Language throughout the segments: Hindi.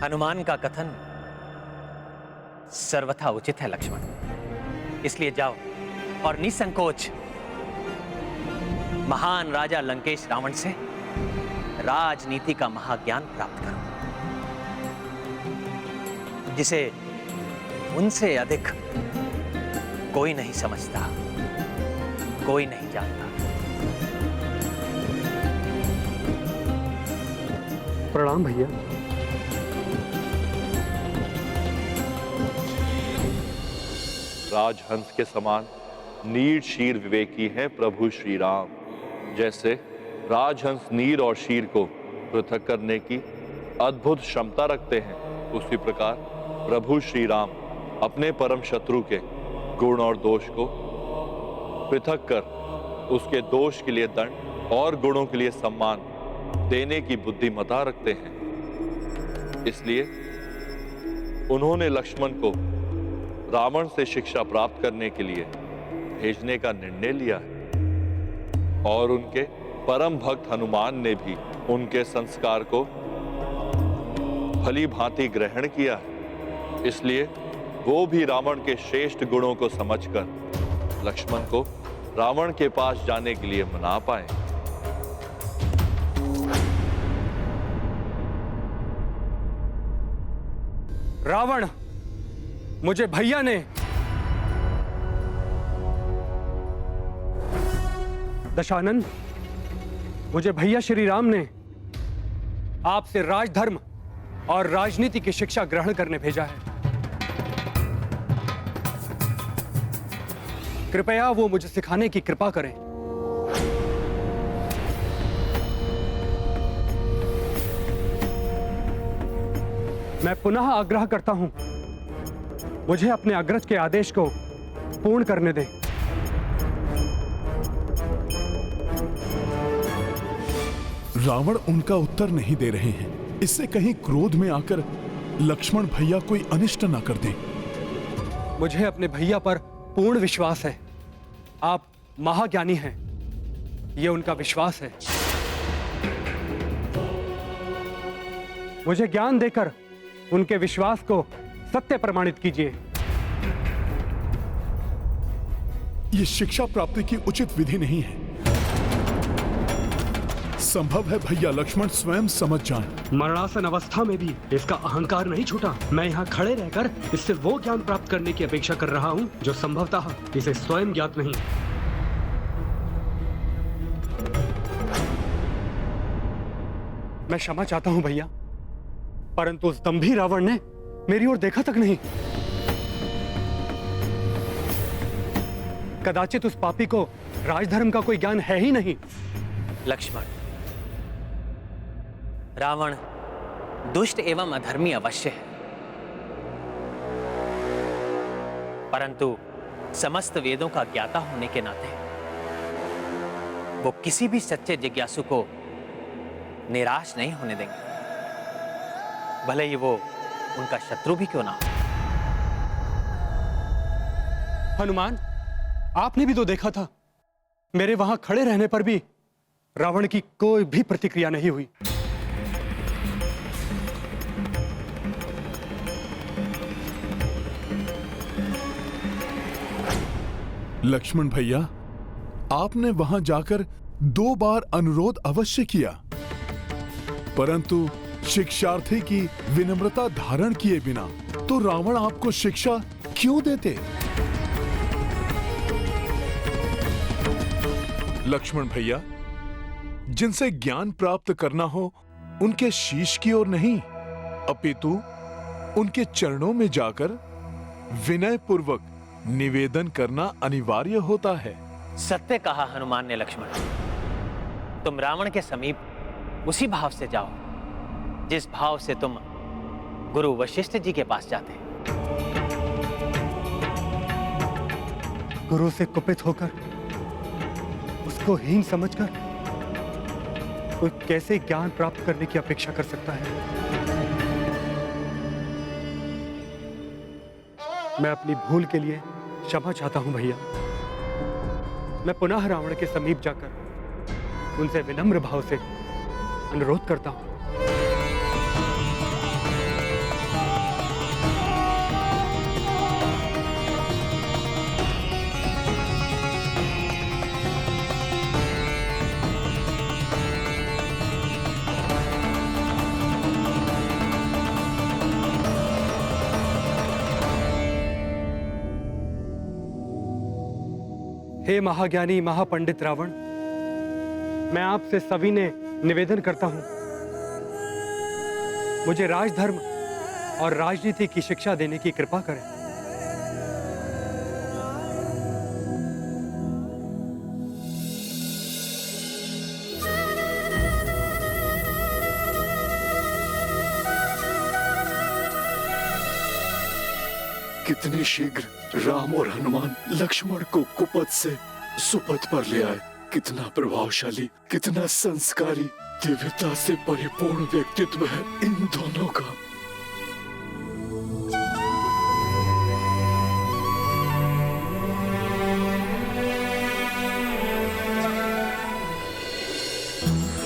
हनुमान का कथन सर्वथा उचित है लक्ष्मण। इसलिए जाओ और निसंकोच महान राजा लंकेश रावण से राजनीति का महाज्ञान प्राप्त करो, जिसे उनसे अधिक कोई नहीं समझता, कोई नहीं जानता। प्रणाम भैया। राजहंस के समान नीर शीर विवेकी हैं प्रभु श्री राम। जैसे राजहंस नीर और शीर को पृथक करने की अद्भुत क्षमता रखते हैं, उसी प्रकार प्रभु श्री राम अपने परम शत्रु के गुण और दोष को पृथक कर उसके दोष के लिए दंड और गुणों के लिए सम्मान देने की बुद्धिमता रखते हैं। इसलिए उन्होंने लक्ष्मण को रावण से शिक्षा प्राप्त करने के लिए भेजने का निर्णय लिया है और उनके परम भक्त हनुमान ने भी उनके संस्कार को भली भांति ग्रहण किया है। इसलिए वो भी रावण के श्रेष्ठ गुणों को समझकर लक्ष्मण को रावण के पास जाने के लिए मना पाए। रावण, मुझे भैया ने दशानन, मुझे भैया श्री राम ने आपसे राजधर्म और राजनीति की शिक्षा ग्रहण करने भेजा है। कृपया वो मुझे सिखाने की कृपा करें। मैं पुनः आग्रह करता हूं, मुझे अपने अग्रज के आदेश को पूर्ण करने दें। रावण उनका उत्तर नहीं दे रहे हैं। इससे कहीं क्रोध में आकर लक्ष्मण भैया कोई अनिष्ट न कर दें। मुझे अपने भैया पर पूर्ण विश्वास है। आप महाज्ञानी हैं, यह उनका विश्वास है। मुझे ज्ञान देकर उनके विश्वास को सत्य प्रमाणित कीजिए। यह शिक्षा प्राप्ति की उचित विधि नहीं है। संभव है भैया लक्ष्मण स्वयं समझ जाएं। मरणासन अवस्था में भी इसका अहंकार नहीं छूटा। मैं यहाँ खड़े रहकर इससे वो ज्ञान प्राप्त करने की अपेक्षा कर रहा हूँ जो संभवतः इसे स्वयं ज्ञात नहीं। मैं क्षमा चाहता हूँ भैया, परंतु उस दंभी रावण ने मेरी ओर देखा तक नहीं। कदाचित उस पापी को राजधर्म का कोई ज्ञान है ही नहीं। लक्ष्मण, रावण दुष्ट एवं अधर्मी अवश्य है, परंतु समस्त वेदों का ज्ञाता होने के नाते वो किसी भी सच्चे जिज्ञासु को निराश नहीं होने देंगे, भले ही वो उनका शत्रु भी क्यों ना हो। हनुमान, आपने भी तो देखा था, मेरे वहां खड़े रहने पर भी रावण की कोई भी प्रतिक्रिया नहीं हुई। लक्ष्मण भैया, आपने वहां जाकर 2 बार अनुरोध अवश्य किया, परंतु शिक्षार्थी की विनम्रता धारण किए बिना तो रावण आपको शिक्षा क्यों देते? लक्ष्मण भैया, जिनसे ज्ञान प्राप्त करना हो उनके शीश की ओर नहीं, अपितु उनके चरणों में जाकर विनय पूर्वक निवेदन करना अनिवार्य होता है। सत्य कहा हनुमान ने लक्ष्मण। तुम रावण के समीप उसी भाव से जाओ जिस भाव से तुम गुरु वशिष्ठ जी के पास जाते। गुरु से कुपित होकर, उसको हीन समझकर कोई कैसे ज्ञान प्राप्त करने की अपेक्षा कर सकता है? मैं अपनी भूल के लिए क्षमा चाहता हूं भैया। मैं पुनः रावण के समीप जाकर उनसे विनम्र भाव से अनुरोध करता हूं। हे महाज्ञानी महापंडित रावण, मैं आपसे सविनय निवेदन करता हूं, मुझे राजधर्म और राजनीति की शिक्षा देने की कृपा करें। कितने शीघ्र राम और हनुमान लक्ष्मण को कुपथ से सुपथ पर ले आए। कितना प्रभावशाली, कितना संस्कारी, दिव्यता से परिपूर्ण व्यक्तित्व है इन दोनों का।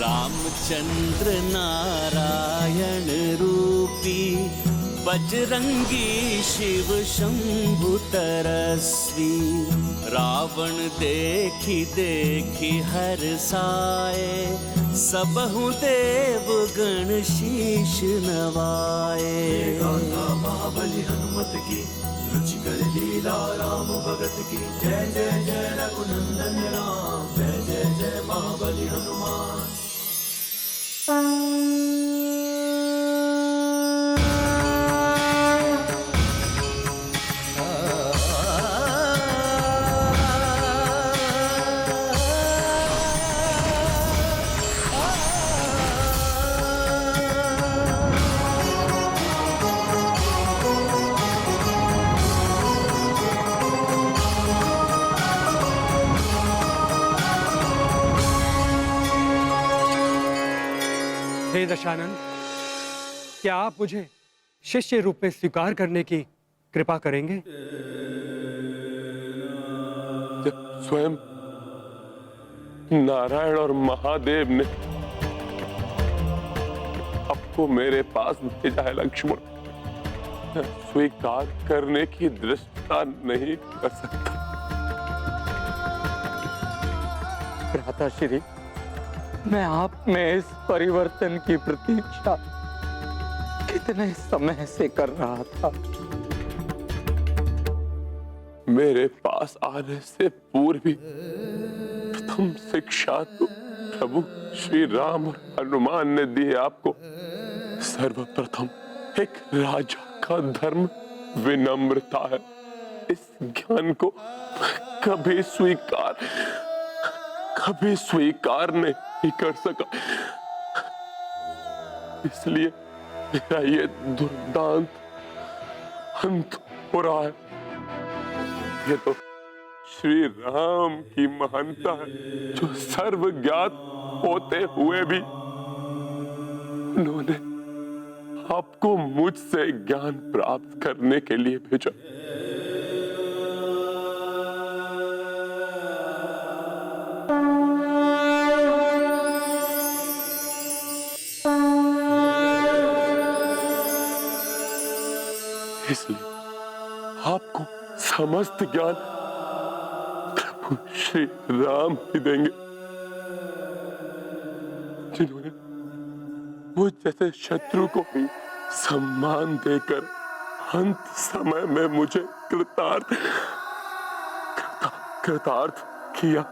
रामचंद्र नारायण रूपी बजरंगी शिव शंभु तरस्वी। रावण देखी देखी हर साए, सबहु देव गण शीश नवाए। महाबली हनुमत की रुचिकर लीला राम भगत की। जय जय जय रघुनंदन राम, जय जय जय महाबली हनुमान। हे दशानन, क्या आप मुझे शिष्य रूप में स्वीकार करने की कृपा करेंगे? स्वयं नारायण और महादेव ने आपको मेरे पास भेजा है लक्ष्मण। स्वीकार करने की दृष्टता नहीं कर सकता। भ्राताश्री, मैं आप में इस परिवर्तन की प्रतीक्षा कितने समय से कर रहा था। मेरे पास आने से पूर्व ही प्रथम शिक्षा तो प्रभु श्री राम और हनुमान ने दी है आपको। सर्वप्रथम एक राजा का धर्म विनम्रता है। इस ज्ञान को कभी स्वीकार नहीं कर सका, इसलिए मेरा ये दुर्दांत अंत हो रहा है। ये तो श्री राम की महानता है, जो सर्वज्ञात होते हुए भी उन्होंने आपको मुझसे ज्ञान प्राप्त करने के लिए भेजा। इसलिए आपको समस्त ज्ञान प्रभु श्री राम ही देंगे, जिन्होंने मुझ जैसे शत्रु को भी सम्मान देकर अंत समय में मुझे कृतार्थ किया।